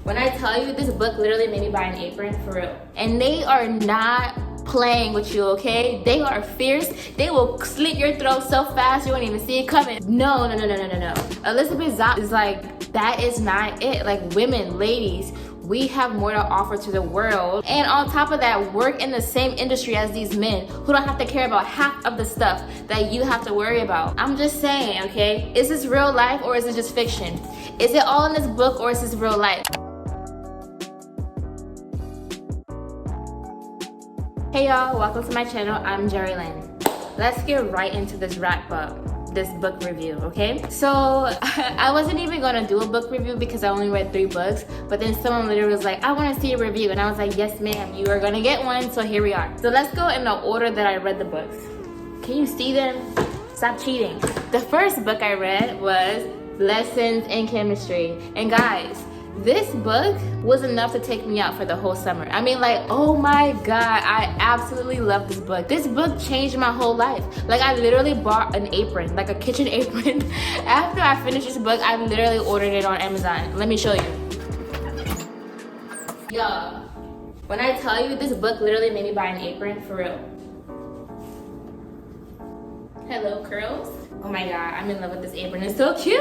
When I tell you, this book literally made me buy an apron, for real. And they are not playing with you, okay? They are fierce. They will slit your throat so fast you won't even see it coming. No. Elizabeth Zott is like, that is not it. Like, women, ladies, we have more to offer to the world. And on top of that, work in the same industry as these men who don't have to care about half of the stuff that you have to worry about. I'm just saying, okay? Is this real life or is it just fiction? Is it all in this book or is this real life? Hey y'all, welcome to my channel. I'm Jerrilyn. Let's get right into this book review, okay? So I wasn't even gonna do a book review because I only read 3 books, but then someone literally was like, I want to see a review, and I was like, yes ma'am, you are gonna get one, so here we are. So let's go in the order that I read the books. Can you see them? Stop cheating. The first book I read was Lessons in Chemistry, and guys, this book was enough to take me out for the whole summer. I mean, like, oh my god, I absolutely love this book. This book changed my whole life. Like, I literally bought an apron, like a kitchen apron. After I finished this book, I literally ordered it on Amazon. Let me show you. Y'all, when I tell you, this book literally made me buy an apron, for real. Hello, curls. Oh my god, I'm in love with this apron. It's so cute.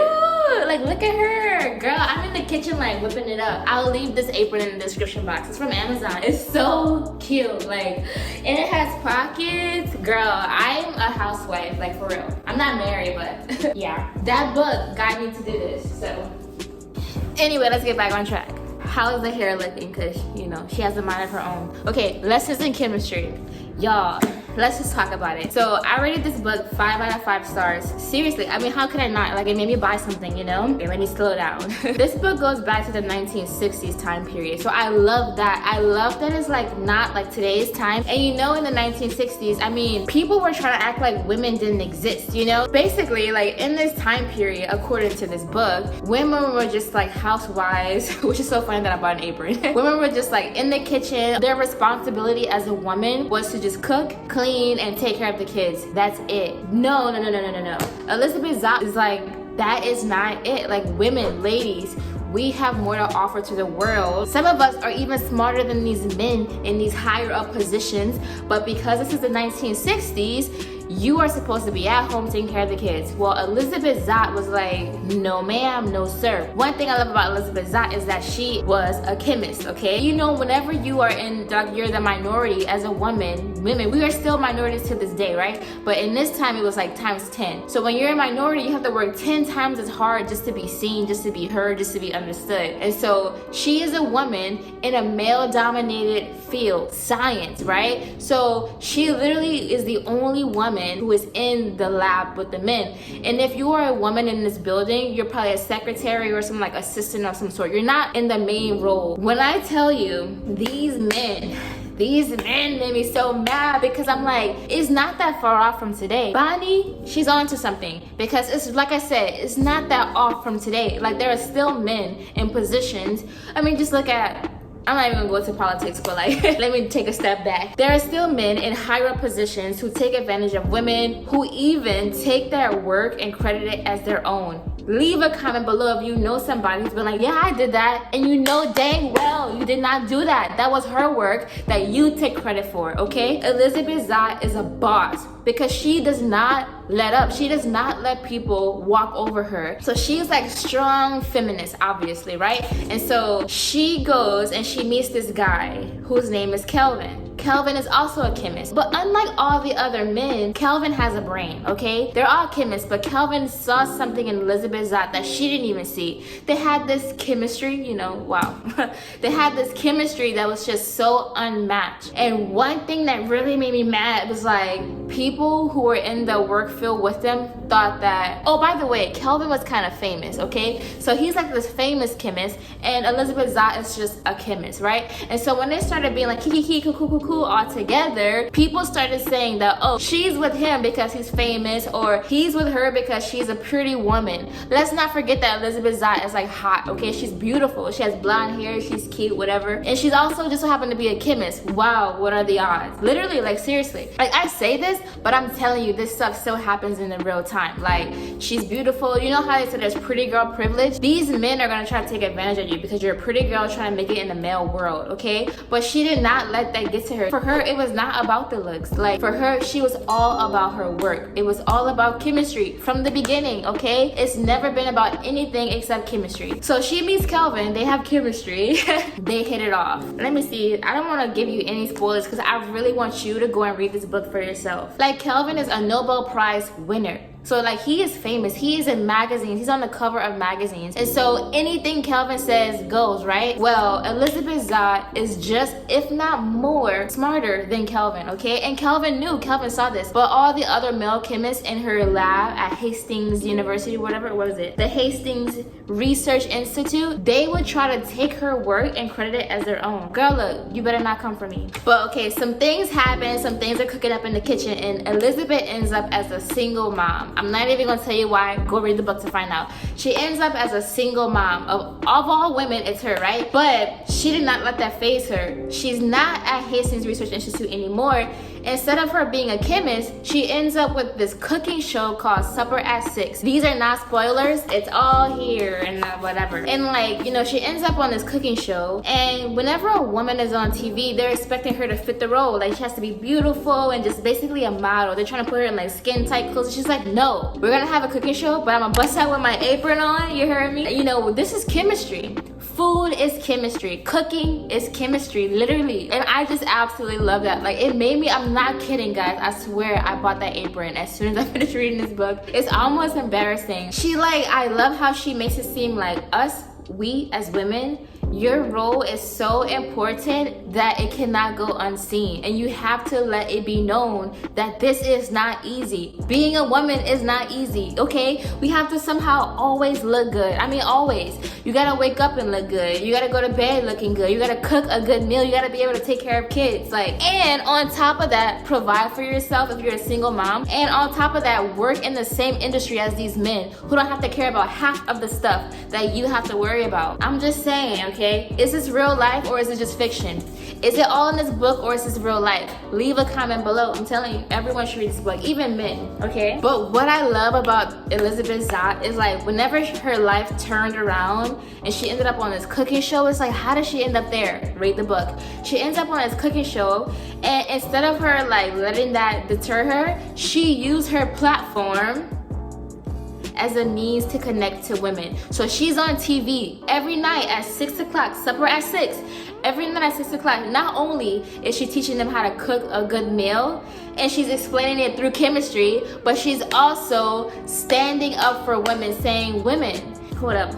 Like, look at her. Girl, I'm in the kitchen, like, whipping it up. I'll leave this apron in the description box. It's from Amazon. It's so cute. Like, and it has pockets. Girl, I'm a housewife, like, for real. I'm not married, but yeah. That book got me to do this, so. Anyway, let's get back on track. How is the hair looking? Because, you know, she has a mind of her own. Okay, Lessons in Chemistry. Y'all, let's just talk about it. So I rated this book 5 out of 5 stars. Seriously, I mean, how could I not? Like, it made me buy something, you know? Okay, let me slow down. This book goes back to the 1960s time period. So I love that. I love that it's like not like today's time. And you know, in the 1960s, I mean, people were trying to act like women didn't exist, you know? Basically, like, in this time period, according to this book, women were just like housewives, which is so funny that I bought an apron. Women were just like in the kitchen. Their responsibility as a woman was to just cook, clean, and take care of the kids. That's it. No. Elizabeth Zott is like, that is not it. Like, women, ladies, we have more to offer to the world. Some of us are even smarter than these men in these higher up positions, but because this is the 1960s, you are supposed to be at home taking care of the kids. Well, Elizabeth Zott was like, no ma'am, no sir. One thing I love about Elizabeth Zott is that she was a chemist, okay? You know, whenever you are you're the minority as a woman, women, we are still minorities to this day, right? But in this time, it was like times 10. So when you're a minority, you have to work 10 times as hard just to be seen, just to be heard, just to be understood. And so she is a woman in a male-dominated field, science, right? So she literally is the only woman who is in the lab with the men. And if you are a woman in this building, you're probably a secretary or some like assistant of some sort. You're not in the main role. When I tell you, these men made me so mad because I'm like, it's not that far off from today. Bonnie, she's on to something, because it's like I said, it's not that off from today. Like, there are still men in positions. I mean, just look at, I'm not even gonna go to politics, but like, let me take a step back. There are still men in higher positions who take advantage of women, who even take their work and credit it as their own. Leave a comment below if you know somebody who's been like, yeah, I did that, and you know dang well you did not do that. That was her work that you take credit for, okay? Elizabeth Zott is a boss because she does not let up. She does not let people walk over her. So she's like strong feminist, obviously, right? And so she goes and she meets this guy whose name is Kelvin. Kelvin is also a chemist, but unlike all the other men, Kelvin has a brain, okay? They're all chemists, but Kelvin saw something in Elizabeth Zott that she didn't even see. They had this chemistry, you know, wow. They had this chemistry that was just so unmatched. And one thing that really made me mad was like, people who were in the work field with them thought that, oh, by the way, Kelvin was kind of famous, okay? So he's like this famous chemist, and Elizabeth Zott is just a chemist, right? And so when they started being like, cool, two all together, people started saying that, oh, she's with him because he's famous, or he's with her because she's a pretty woman. Let's not forget that Elizabeth Zott is like hot, okay? She's beautiful. She has blonde hair, she's cute, whatever. And she's also just so happened to be a chemist. Wow, what are the odds? Literally, like seriously. Like I say this, but I'm telling you, this stuff still happens in the real time. Like, she's beautiful. You know how they say there's pretty girl privilege? These men are gonna try to take advantage of you because you're a pretty girl trying to make it in the male world, okay? But she did not let that get to her. For her, it was not about the looks. Like, for her, she was all about her work. It was all about chemistry from the beginning, okay? It's never been about anything except chemistry. So she meets Kelvin, they have chemistry, they hit it off. Let me see, I don't want to give you any spoilers because I really want you to go and read this book for yourself. Like, Kelvin is a Nobel Prize winner. So like, he is famous, he is in magazines, he's on the cover of magazines, and so anything Kelvin says goes, right? Well, Elizabeth Zott is just, if not more, smarter than Kelvin, okay? And Kelvin saw this, but all the other male chemists in her lab at Hastings University, whatever, what is it? The Hastings Research Institute, they would try to take her work and credit it as their own. Girl, look, you better not come for me. But okay, some things happen, some things are cooking up in the kitchen, and Elizabeth ends up as a single mom. I'm not even gonna tell you why. Go read the book to find out. She ends up as a single mom. Of all women, it's her, right? But she did not let that faze her. She's not at Hastings Research Institute anymore. Instead of her being a chemist, she ends up with this cooking show called Supper at 6. These are not spoilers. It's all here and whatever. And like, you know, she ends up on this cooking show, and whenever a woman is on TV, they're expecting her to fit the role. Like, she has to be beautiful and just basically a model. They're trying to put her in like skin tight clothes. She's like, no, we're gonna have a cooking show, but I'm gonna bust out with my apron on. You heard me? You know, this is chemistry. Food is chemistry. Cooking is chemistry, literally. And I just absolutely love that. Like, it made me, I'm not kidding, guys. I swear I bought that apron as soon as I finished reading this book. It's almost embarrassing. She like, I love how she makes it seem like we as women, your role is so important that it cannot go unseen, and you have to let it be known that this is not easy. Being a woman is not easy, okay? We have to somehow always look good. I mean, always. You gotta wake up and look good. You gotta go to bed looking good. You gotta cook a good meal. You gotta be able to take care of kids. Like, and on top of that, provide for yourself if you're a single mom. And on top of that, work in the same industry as these men who don't have to care about half of the stuff that you have to worry about. I'm just saying, okay? Is this real life or is it just fiction? Is it all in this book or is this real life? Leave a comment below. I'm telling you, everyone should read this book, even men, okay? But what I love about Elizabeth Zott is like, whenever her life turned around and she ended up on this cooking show, it's like, how did she end up there? Read the book. She ends up on this cooking show, and instead of her like letting that deter her, she used her platform as a means to connect to women. So she's on TV every night at 6 o'clock, Supper at 6. Every night at 6 o'clock, not only is she teaching them how to cook a good meal, and she's explaining it through chemistry, but she's also standing up for women, saying, women, hold up.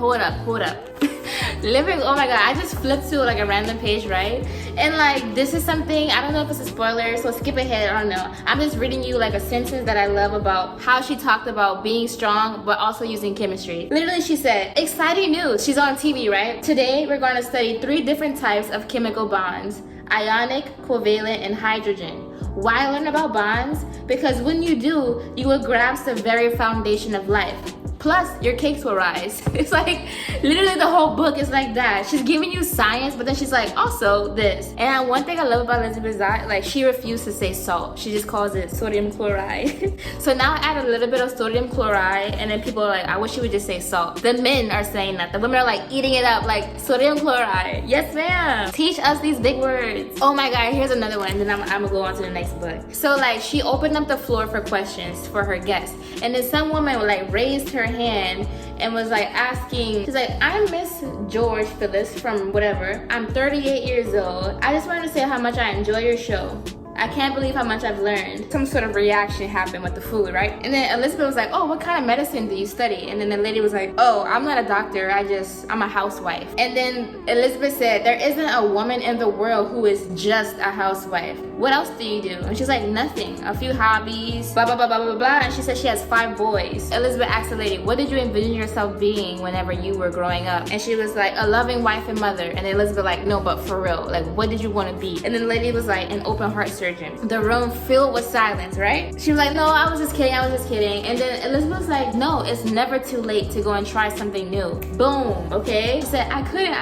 Living, oh my god, I just flipped to like a random page, right? And like, this is something, I don't know if it's a spoiler, so skip ahead, I don't know. I'm just reading you like a sentence that I love about how she talked about being strong, but also using chemistry. Literally, she said, exciting news, she's on TV, right? Today, we're going to study 3 different types of chemical bonds: ionic, covalent, and hydrogen. Why learn about bonds? Because when you do, you will grasp the very foundation of life. Plus, your cakes will rise. It's like, literally the whole book is like that. She's giving you science, but then she's like, also this. And one thing I love about Elizabeth Zott, like, she refused to say salt. She just calls it sodium chloride. So now I add a little bit of sodium chloride, and then people are like, I wish you would just say salt. The men are saying that. The women are like eating it up, like sodium chloride. Yes, ma'am. Teach us these big words. Oh my God, here's another one, and then I'm gonna go on to the next book. So like, she opened up the floor for questions for her guests. And then some woman like raised her hand and was like asking, she's like, I'm Miss George Phyllis from whatever. I'm 38 years old. I just wanted to say how much I enjoy your show. I can't believe how much I've learned. Some sort of reaction happened with the food, right? And then Elizabeth was like, oh, what kind of medicine do you study? And then the lady was like, oh, I'm not a doctor, I'm a housewife. And then Elizabeth said, there isn't a woman in the world who is just a housewife. What else do you do? And she's like, nothing. A few hobbies, blah, blah, blah, blah, blah, blah. And she said she has 5 boys. Elizabeth asked the lady, what did you envision yourself being whenever you were growing up? And she was like, a loving wife and mother. And Elizabeth like, no, but for real, like, what did you want to be? And then the lady was like, an open heart surgeon. The room filled with silence, right? She was like, no, I was just kidding. And then Elizabeth was like, no, it's never too late to go and try something new. Boom, okay? She said, I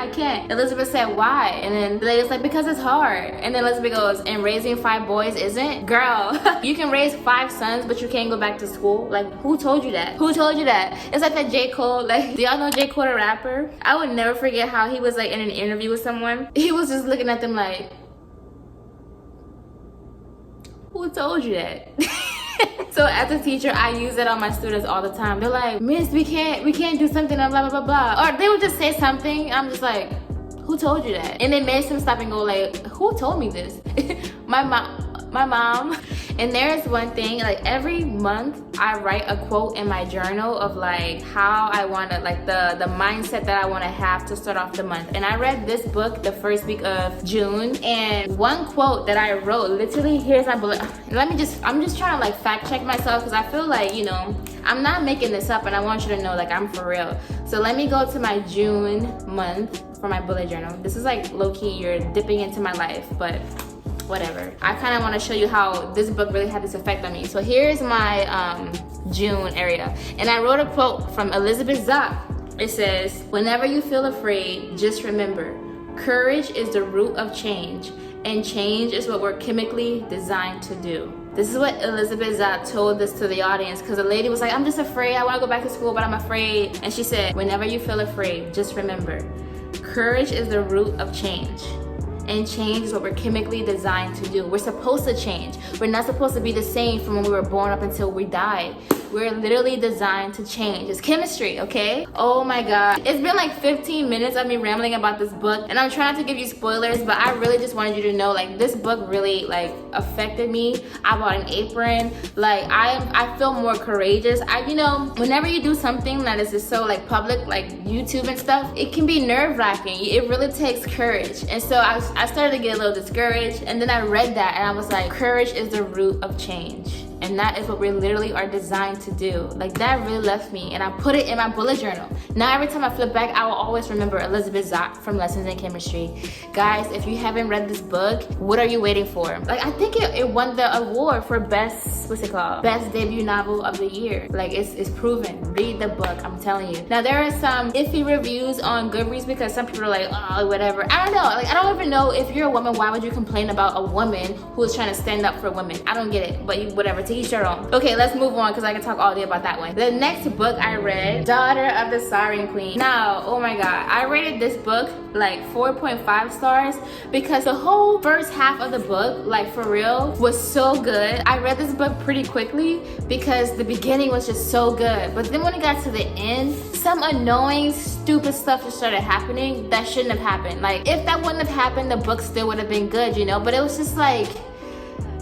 can't. Elizabeth said, why? And then the lady was like, because it's hard. And then Elizabeth goes, and raising 5 boys isn't? Girl, you can raise 5 sons, but you can't go back to school? Like, who told you that? Who told you that? It's like that J. Cole, like, do y'all know J. Cole, the rapper? I would never forget how he was like in an interview with someone. He was just looking at them like, who told you that? So as a teacher, I use it on my students all the time. They're like, Miss, we can't do something, blah, blah, blah, blah. Or they would just say something. I'm just like, who told you that? And it makes them stop and go like, who told me this? My mom. And there's one thing, like every month I write a quote in my journal of like how I want to, like the mindset that I want to have to start off the month. And I read this book the first week of June, and one quote that I wrote, literally, here's my bullet. I'm just trying to like fact check myself, because I feel like, you know, I'm not making this up, and I want you to know like I'm for real. So let me go to my June month for my bullet journal. This is like low-key, you're dipping into my life, but whatever. I kind of want to show you how this book really had this effect on me. So here's my June area. And I wrote a quote from Elizabeth Zott. It says, whenever you feel afraid, just remember, courage is the root of change, and change is what we're chemically designed to do. This is what Elizabeth Zott told this to the audience, because the lady was like, I'm just afraid, I want to go back to school, but I'm afraid. And she said, whenever you feel afraid, just remember, courage is the root of change. And change is what we're chemically designed to do. We're supposed to change. We're not supposed to be the same from when we were born up until we die. We're literally designed to change. It's chemistry, okay? Oh my God. It's been like 15 minutes of me rambling about this book, and I'm trying not to give you spoilers, but I really just wanted you to know, like, this book really like affected me. I bought an apron. Like, I feel more courageous. You know, whenever you do something that is just so like public, like YouTube and stuff, it can be nerve-wracking. It really takes courage. And so I started to get a little discouraged, and then I read that and I was like, courage is the root of change. And that is what we literally are designed to do. Like, that really left me, and I put it in my bullet journal. Now every time I flip back, I will always remember Elizabeth Zott from Lessons in Chemistry. Guys, if you haven't read this book, what are you waiting for? Like, I think it won the award for best, what's it called? Best debut novel of the year. Like, it's proven. Read the book, I'm telling you. Now there are some iffy reviews on Goodreads because some people are like, oh, whatever. I don't know. Like, I don't even know, if you're a woman, why would you complain about a woman who is trying to stand up for women? I don't get it, but whatever. To each their own. Okay, let's move on, because I can talk all day about that one. The next book I read, Daughter of the Siren Queen. Now, oh my God, I rated this book like 4.5 stars because the whole first half of the book, like for real, was so good. I read this book pretty quickly because the beginning was just so good. But then when it got to the end, some annoying, stupid stuff just started happening that shouldn't have happened. Like, if that wouldn't have happened, the book still would have been good, you know? But it was just like,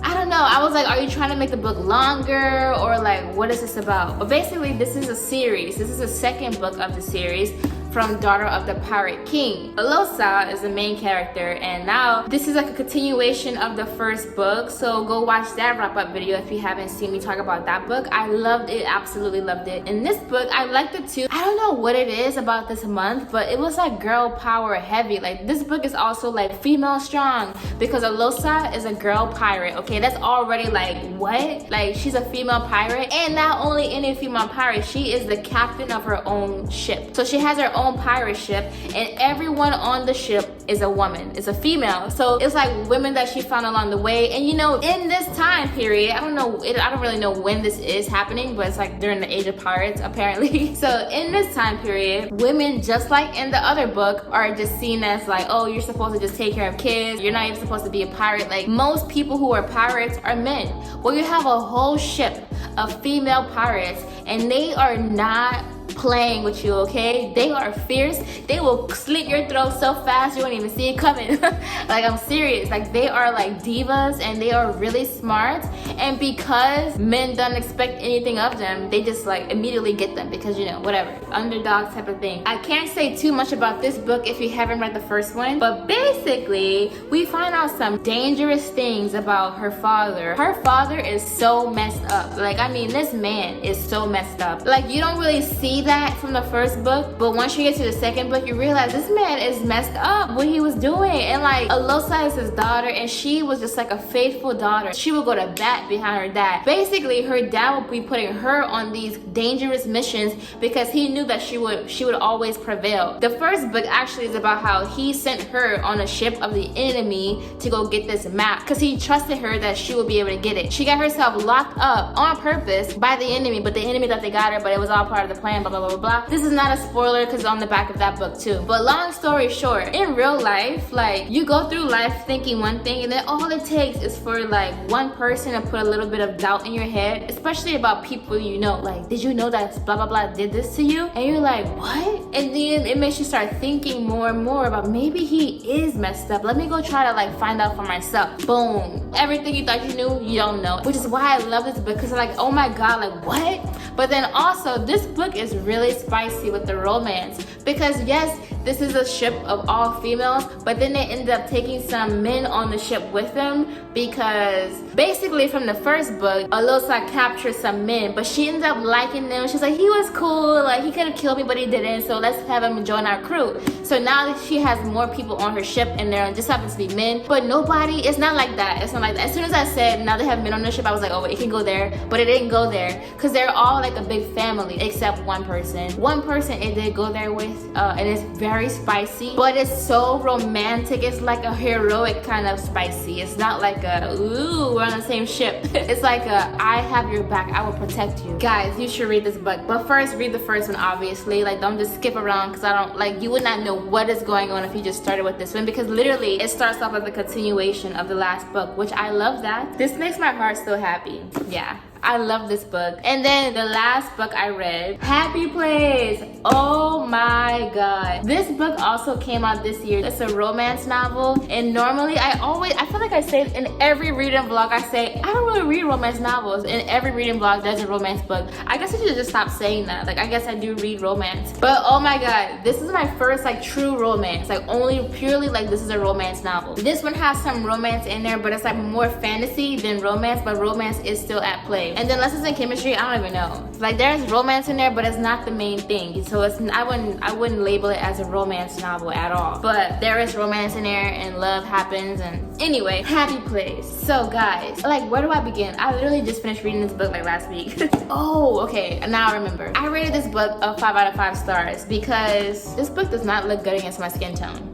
I don't know. I was like, are you trying to make the book longer, or like, what is this about? But basically, this is a series. This is the second book of the series from Daughter of the Pirate King. Alosa is the main character, and now this is like a continuation of the first book, so go watch that wrap-up video if you haven't seen me talk about that book. I loved it, absolutely loved it. In this book, I liked it too. I don't know what it is about this month, but it was like girl power heavy. Like, this book is also like female strong, because Alosa is a girl pirate, okay? That's already like, what? Like, she's a female pirate, and not only any female pirate, she is the captain of her own ship. So she has her own pirate ship, and everyone on the ship is a woman, is a female. So it's like women that she found along the way. And you know, in this time period, I don't really know when this is happening, but it's like during the age of pirates apparently. So in this time period, women, just like in the other book, are just seen as like, oh, you're supposed to just take care of kids, you're not even supposed to be a pirate. Like, most people who are pirates are men. Well, you have a whole ship of female pirates, and they are not playing with you, okay? They are fierce. They will slit your throat so fast you won't even see it coming. Like, I'm serious. Like, they are like divas and they are really smart. And because men don't expect anything of them, they just like immediately get them because, you know, whatever, underdog type of thing. I can't say too much about this book if you haven't read the first one, but basically we find out some dangerous things about her father. Her father is so messed up. Like, I mean, this man is so messed up. Like, you don't really see that from the first book, but once you get to the second book, you realize this man is messed up, what he was doing. And like, Alosa is his daughter, and she was just like a faithful daughter. She would go to bat behind her dad. Basically, her dad would be putting her on these dangerous missions because he knew that she would always prevail. The first book actually is about how he sent her on a ship of the enemy to go get this map because he trusted her that she would be able to get it. She got herself locked up on purpose by the enemy, but the enemy thought they got her, but it was all part of the plan, blah, blah, blah, blah. This is not a spoiler because it's on the back of that book too. But long story short, in real life, like, you go through life thinking one thing, and then all it takes is for like one person to put a little bit of doubt in your head, especially about people you know. Like, did you know that blah, blah, blah did this to you? And you're like, what? And then it makes you start thinking more and more about maybe he is messed up. Let me go try to like find out for myself. Boom. Everything you thought you knew, you don't know. Which is why I love this book, because I'm like, oh my God, like what? But then also, this book is really spicy with the romance because yes, this is a ship of all females, but then they ended up taking some men on the ship with them because basically from the first book, Alosa captured some men, but she ended up liking them. She's like, he was cool, like he could have killed me, but he didn't, so let's have him join our crew. So now that she has more people on her ship and there just happens to be men, but nobody, it's not like that. It's not like that. As soon as I said now they have men on the ship, I was like, oh wait, it can go there, but it didn't go there because they're all like a big family except one person. One person it did go there with, and it's very spicy, but it's so romantic. It's like a heroic kind of spicy. It's not like a, ooh, we're on the same ship. It's like a, I have your back, I will protect you. Guys, you should read this book, but first read the first one, obviously. Like, don't just skip around because I don't, like, you would not know what is going on if you just started with this one, because literally it starts off as a continuation of the last book, which I love that. This makes my heart so happy. Yeah, I love this book. And then the last book I read, Happy Place. Oh my God. This book also came out this year. It's a romance novel. And normally I feel like I say in every reading vlog, I say, I don't really read romance novels. In every reading vlog, there's a romance book. I guess I should just stop saying that. Like, I guess I do read romance. But oh my God, this is my first like true romance. Like, only purely like this is a romance novel. This one has some romance in there, but it's like more fantasy than romance, but romance is still at play. And then lessons in chemistry, I don't even know. Like, there's romance in there, but it's not the main thing. So it's, I wouldn't label it as a romance novel at all. But there is romance in there and love happens. And anyway, Happy Place. So guys, like, where do I begin? I literally just finished reading this book like last week. Oh, okay, now I remember. I rated this book a 5 out of 5 stars because this book does not look good against my skin tone.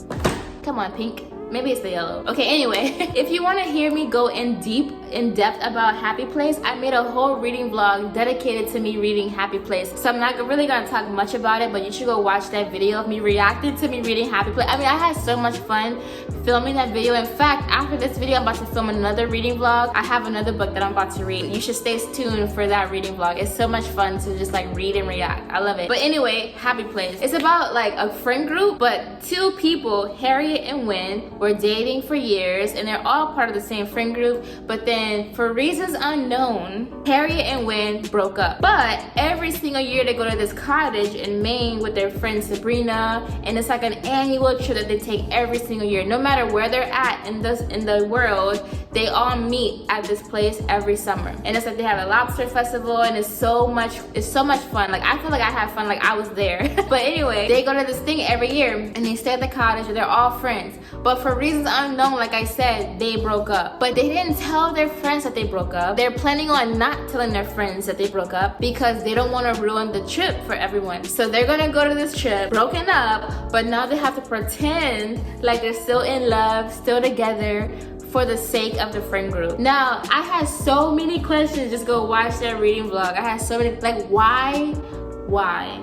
Come on, pink. Maybe it's the yellow. Okay, anyway, if you want to hear me go in depth about Happy Place, I made a whole reading vlog dedicated to me reading Happy Place. So I'm not really gonna talk much about it, but you should go watch that video of me reacting to me reading Happy Place. I mean, I had so much fun filming that video. In fact, after this video, I'm about to film another reading vlog. I have another book that I'm about to read. You should stay tuned for that reading vlog. It's so much fun to just like read and react. I love it. But anyway, Happy Place. It's about like a friend group, but two people, Harriet and Wynn, were dating for years and they're all part of the same friend group, but then for reasons unknown, Harriet and Wynn broke up. But every single year they go to this cottage in Maine with their friend Sabrina, and it's like an annual trip that they take every single year. No matter where they're at in the world, they all meet at this place every summer. And it's like they have a lobster festival, and it's so much fun. Like, I feel like I had fun, like I was there. But anyway, they go to this thing every year and they stay at the cottage and they're all friends. But for reasons unknown, like I said, they broke up. But they didn't tell their friends that they broke up. They're planning on not telling their friends that they broke up because they don't want to ruin the trip for everyone. So they're gonna go to this trip broken up, but now they have to pretend like they're still in love, still together, for the sake of the friend group. Now, I had so many questions. Just go watch that reading vlog. I had so many, like, why?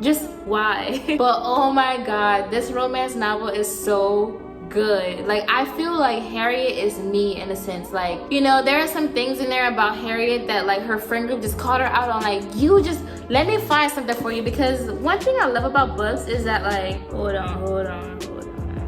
Just why? But oh my God, this romance novel is so good. Like, I feel like Harriet is me in a sense. Like, you know, there are some things in there about Harriet that like her friend group just called her out on, like, you Let me find something for you, because one thing I love about books is that, like, hold on.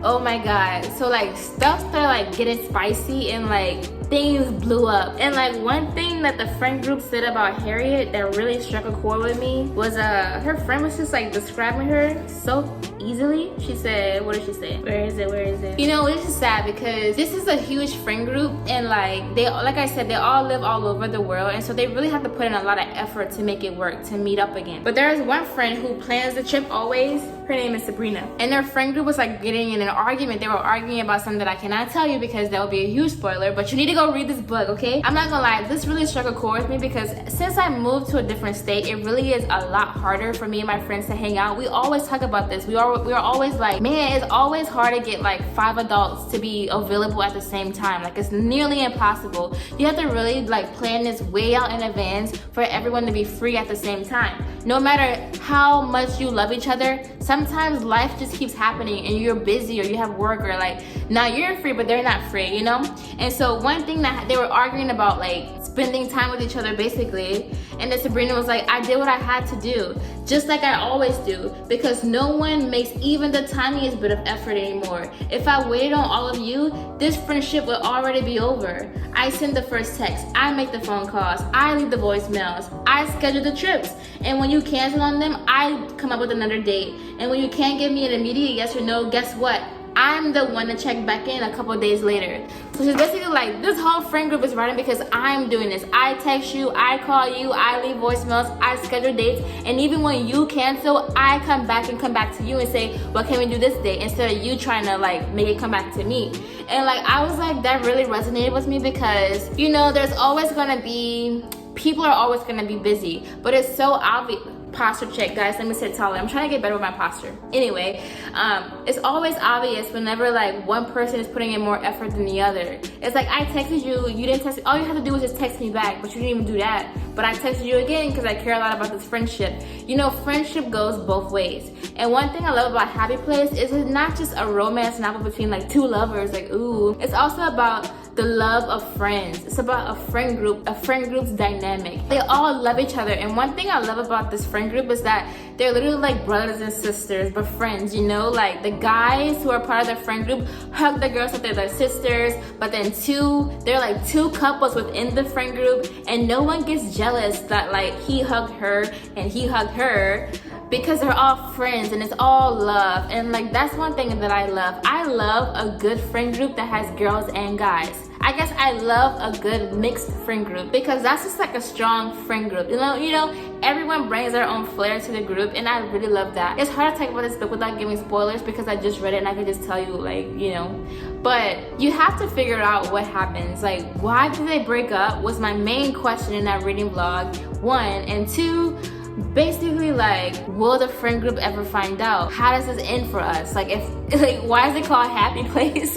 Oh my god. So like stuff started like getting spicy and like things blew up. And like one thing that the friend group said about Harriet that really struck a chord with me was her friend was just like describing her so easily. She said, what did she say? Where is it? You know, this is sad because this is a huge friend group, and like they, like I said, they all live all over the world, and so they really have to put in a lot of effort to make it work, to meet up again. But there is one friend who plans the trip always. Her name is Sabrina, and their friend group was like getting in an argument. They were arguing about something that I cannot tell you because that would be a huge spoiler, but you need to go read this book, okay? I'm not gonna lie, this really struck a chord with me because since I moved to a different state, it really is a lot harder for me and my friends to hang out. We always talk about this. We are always like, man, it's always hard to get like 5 adults to be available at the same time. Like, it's nearly impossible. You have to really like plan this way out in advance for everyone to be free at the same time. No matter how much you love each other, sometimes life just keeps happening and you're busy or you have work, or like now you're free but they're not free, you know? And so one thing that they were arguing about, like spending time with each other basically, and then Sabrina was like, I did what I had to do, just like I always do, because no one makes even the tiniest bit of effort anymore. If I waited on all of you, this friendship would already be over. I send the first text, I make the phone calls, I leave the voicemails, I schedule the trips, and when you cancel on them, I come up with another date. And when you can't give me an immediate yes or no, guess what? I'm the one to check back in a couple days later. So she's basically like, this whole friend group is running because I'm doing this. I text you, I call you, I leave voicemails, I schedule dates, and even when you cancel, I come back to you and say, what can we do this day? Instead of you trying to like make it come back to me. And like, I was like, that really resonated with me because, you know, there's always gonna be, people are always gonna be busy, but it's so obvious. Posture check, guys. Let me sit taller. I'm trying to get better with my posture. Anyway, it's always obvious whenever like one person is putting in more effort than the other. It's like, I texted you, you didn't text me. All you have to do is just text me back, but you didn't even do that. But I texted you again because I care a lot about this friendship. You know, friendship goes both ways. And one thing I love about Happy Place is it's not just a romance novel between like two lovers, like ooh. It's also about the love of friends. It's about a friend group's dynamic. They all love each other. And one thing I love about this friend group is that they're literally like brothers and sisters, but friends, you know? Like the guys who are part of the friend group hug the girls like they're their sisters, but then they're like two couples within the friend group, and no one gets jealous that like he hugged her and he hugged her, because they're all friends and it's all love. And like, that's one thing that I love. I love a good friend group that has girls and guys. I guess I love a good mixed friend group because that's just like a strong friend group. You know, everyone brings their own flair to the group, and I really love that. It's hard to talk about this book without giving spoilers because I just read it and I can just tell you, like, you know. But you have to figure out what happens. Like, why did they break up was my main question in that reading vlog, 1. And 2, basically, like, will the friend group ever find out? How does this end for us? Like, why is it called Happy Place?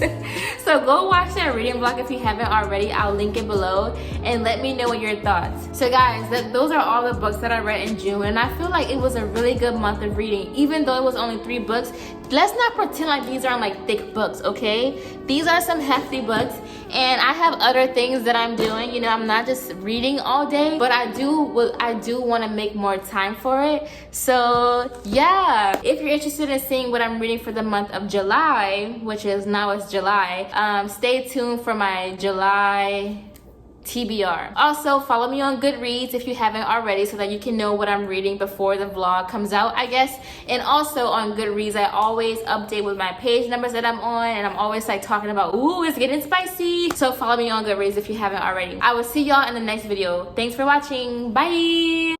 So go watch that reading vlog if you haven't already. I'll link it below and let me know what your thoughts. So guys, those are all the books that I read in June, and I feel like it was a really good month of reading. Even though it was only 3 books, let's not pretend like these aren't like thick books, okay? These are some hefty books, and I have other things that I'm doing. You know, I'm not just reading all day, but I do want to make more time for it. So yeah, if you're interested in seeing what I'm reading for the month of July, which is now it's July, stay tuned for my July TBR. Also, follow me on Goodreads if you haven't already so that you can know what I'm reading before the vlog comes out, I guess. And also on Goodreads, I always update with my page numbers that I'm on, and I'm always like talking about, ooh, it's getting spicy. So follow me on Goodreads if you haven't already. I will see y'all in the next video. Thanks for watching. Bye.